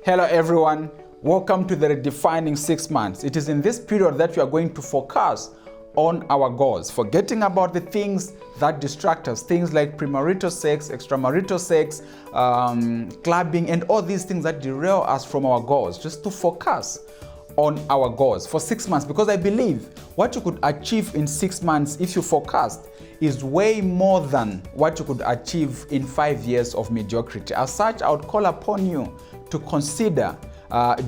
Hello everyone, welcome to the Redefining 6 months. It is in this period that we are going to focus on our goals, forgetting about the things that distract us, things like premarital sex, extramarital sex, clubbing, and all these things that derail us from our goals, just to focus on our goals for 6 months, because I believe what you could achieve in 6 months if you focused is way more than what you could achieve in 5 years of mediocrity. As such, I would call upon you to consider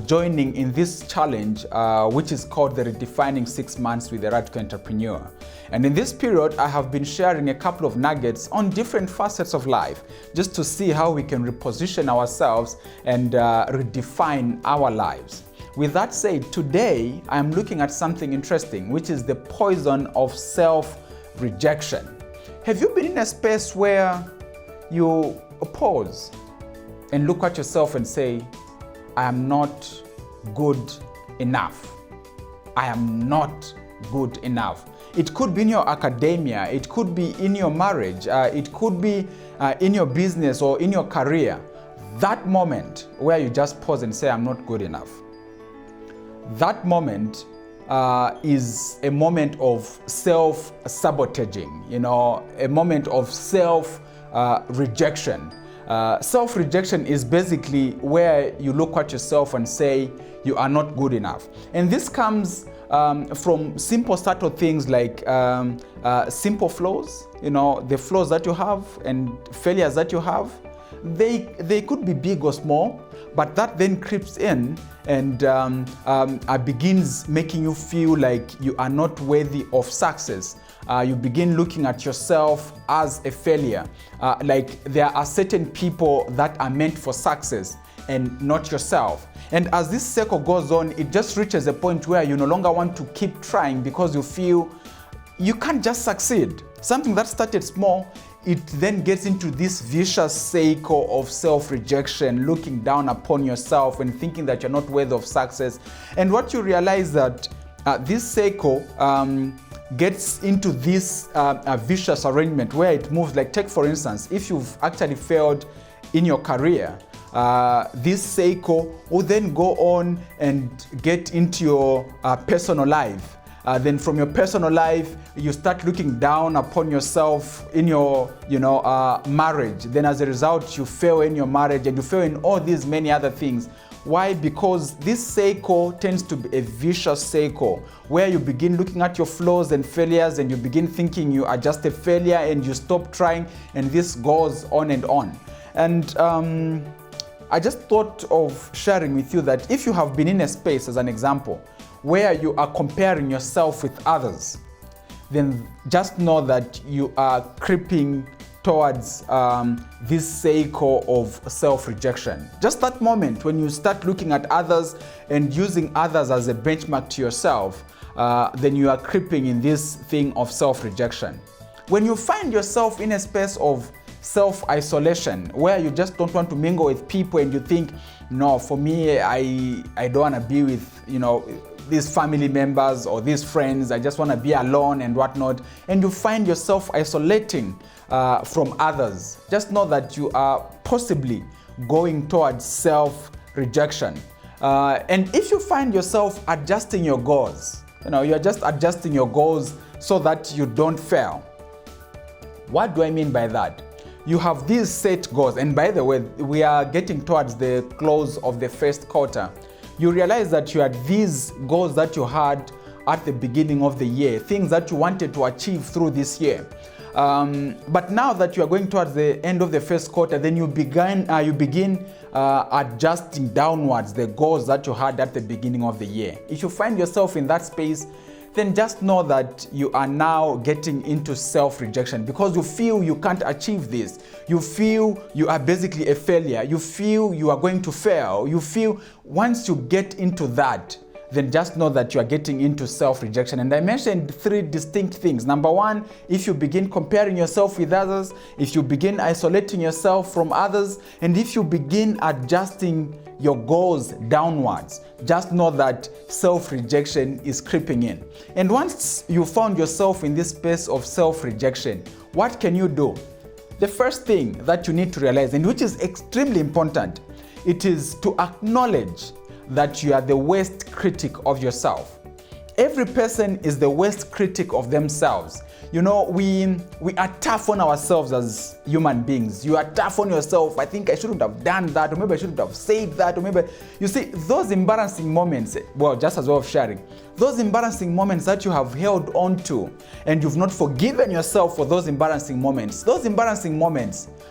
joining in this challenge, which is called the Redefining 6 months with the Radical Entrepreneur. And in this period, I have been sharing a couple of nuggets on different facets of life, just to see how we can reposition ourselves and redefine our lives. With that said, today I'm looking at something interesting, which is the poison of self-rejection. Have you been in a space where you pause and look at yourself and say, I am not good enough. I am not good enough. It could be in your academia, it could be in your marriage, it could be in your business or in your career. That moment where you just pause and say, I'm not good enough. That moment is a moment of self-sabotaging, a moment of self-rejection. Self-rejection is basically where you look at yourself and say you are not good enough. And this comes from simple, subtle things like simple flaws, the flaws that you have and failures that you have. They could be big or small, but that then creeps in and begins making you feel like you are not worthy of success. You begin looking at yourself as a failure. Like there are certain people that are meant for success and not yourself. And as this cycle goes on, it just reaches a point where you no longer want to keep trying because you feel you can't just succeed. Something that started small, it then gets into this vicious cycle of self-rejection, looking down upon yourself and thinking that you're not worthy of success. And what you realize that this cycle gets into this vicious arrangement where it moves. Like, take for instance, if you've actually failed in your career, this cycle will then go on and get into your personal life. Then from your personal life, you start looking down upon yourself in your marriage. Then as a result, you fail in your marriage and you fail in all these many other things. Why? Because this cycle tends to be a vicious cycle where you begin looking at your flaws and failures and you begin thinking you are just a failure and you stop trying, and this goes on and on. And I just thought of sharing with you that if you have been in a space, as an example, where you are comparing yourself with others, then just know that you are creeping towards this cycle of self-rejection. Just that moment when you start looking at others and using others as a benchmark to yourself, then you are creeping in this thing of self-rejection. When you find yourself in a space of self-isolation, where you just don't want to mingle with people and you think, no, for me, I don't want to be with, these family members or these friends, I just want to be alone and whatnot, and you find yourself isolating from others, just know that you are possibly going towards self-rejection. And if you find yourself adjusting your goals, you're just adjusting your goals so that you don't fail. What do I mean by that? You have these set goals, and by the way, we are getting towards the close of the first quarter. You realize that you had these goals that you had at the beginning of the year, things that you wanted to achieve through this year. But now that you are going towards the end of the first quarter, then you begin adjusting downwards the goals that you had at the beginning of the year. If you find yourself in that space, then just know that you are now getting into self-rejection because you feel you can't achieve this. You feel you are basically a failure. You feel you are going to fail. You feel once you get into that, then just know that you are getting into self-rejection. And I mentioned 3 distinct things. Number 1, if you begin comparing yourself with others, if you begin isolating yourself from others, and if you begin adjusting your goals downwards, just know that self-rejection is creeping in. And once you found yourself in this space of self-rejection, what can you do? The first thing that you need to realize, and which is extremely important, It is to acknowledge that you are the worst critic of yourself. Every person is the worst critic of themselves. You know, we are tough on ourselves as human beings. You are tough on yourself. I think I shouldn't have done that, or maybe I shouldn't have said that, or maybe, you see, those embarrassing moments, well, just as well of sharing, those embarrassing moments that you have held on to and you've not forgiven yourself for those embarrassing moments,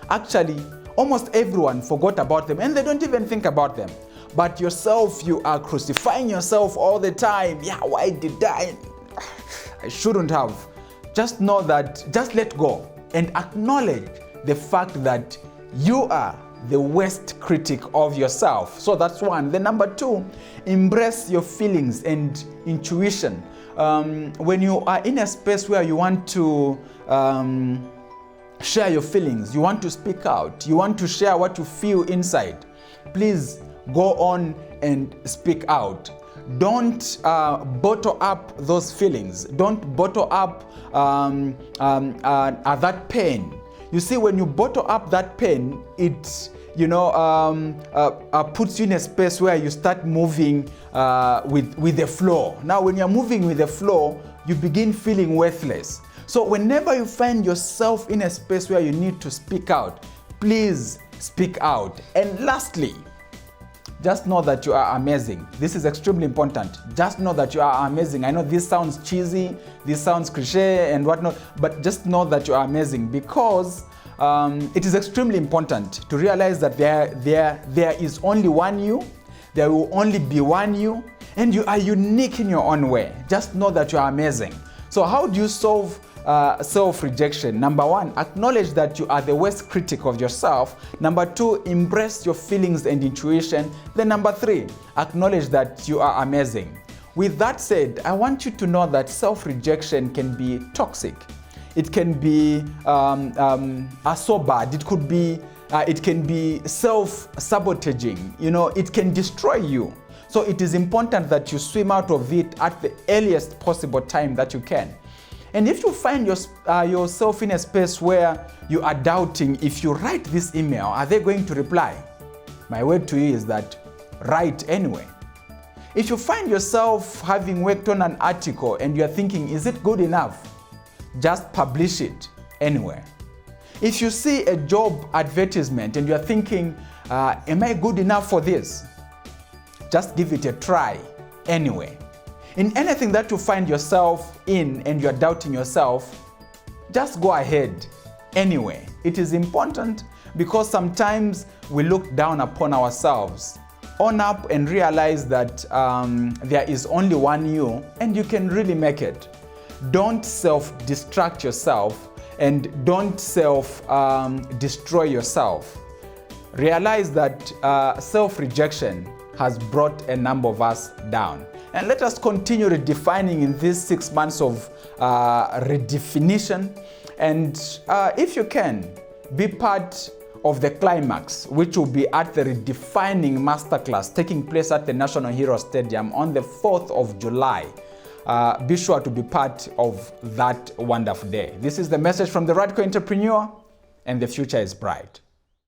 actually, almost everyone forgot about them and they don't even think about them. But yourself, you are crucifying yourself all the time. Yeah, why did I? I shouldn't have. Just know that, just let go and acknowledge the fact that you are the worst critic of yourself. So that's one. Then number two, embrace your feelings and intuition. When you are in a space where you want to share your feelings, you want to speak out, you want to share what you feel inside, please go on and speak out. Don't bottle up those feelings. Don't bottle up that pain. You see, when you bottle up that pain, it puts you in a space where you start moving with the flow. Now, when you're moving with the flow, you begin feeling worthless. So whenever you find yourself in a space where you need to speak out, please speak out. And lastly, just know that you are amazing. This is extremely important. Just know that you are amazing. I know this sounds cheesy, this sounds cliche and whatnot, but just know that you are amazing, because it is extremely important to realize that there is only one you, there will only be one you, and you are unique in your own way. Just know that you are amazing. So how do you solve self-rejection? Number one, acknowledge that you are the worst critic of yourself. Number two, embrace your feelings and intuition. Then number three, acknowledge that you are amazing. With that said, I want you to know that self-rejection can be toxic. It can be so bad. It can be self-sabotaging. You know, it can destroy you. So it is important that you swim out of it at the earliest possible time that you can. And if you find yourself in a space where you are doubting, if you write this email, are they going to reply? My word to you is that write anyway. If you find yourself having worked on an article and you're thinking, is it good enough? Just publish it anyway. If you see a job advertisement and you're thinking, am I good enough for this? Just give it a try anyway. In anything that you find yourself in and you're doubting yourself, just go ahead anyway. It is important because sometimes we look down upon ourselves. Own up and realize that there is only one you and you can really make it. Don't self-destruct yourself and don't self-destroy yourself. Realize that self-rejection has brought a number of us down. And let us continue redefining in these 6 months of redefinition. And if you can, be part of the climax, which will be at the Redefining Masterclass taking place at the National Hero Stadium on the 4th of July. Be sure to be part of that wonderful day. This is the message from the Radical Entrepreneur, and the future is bright.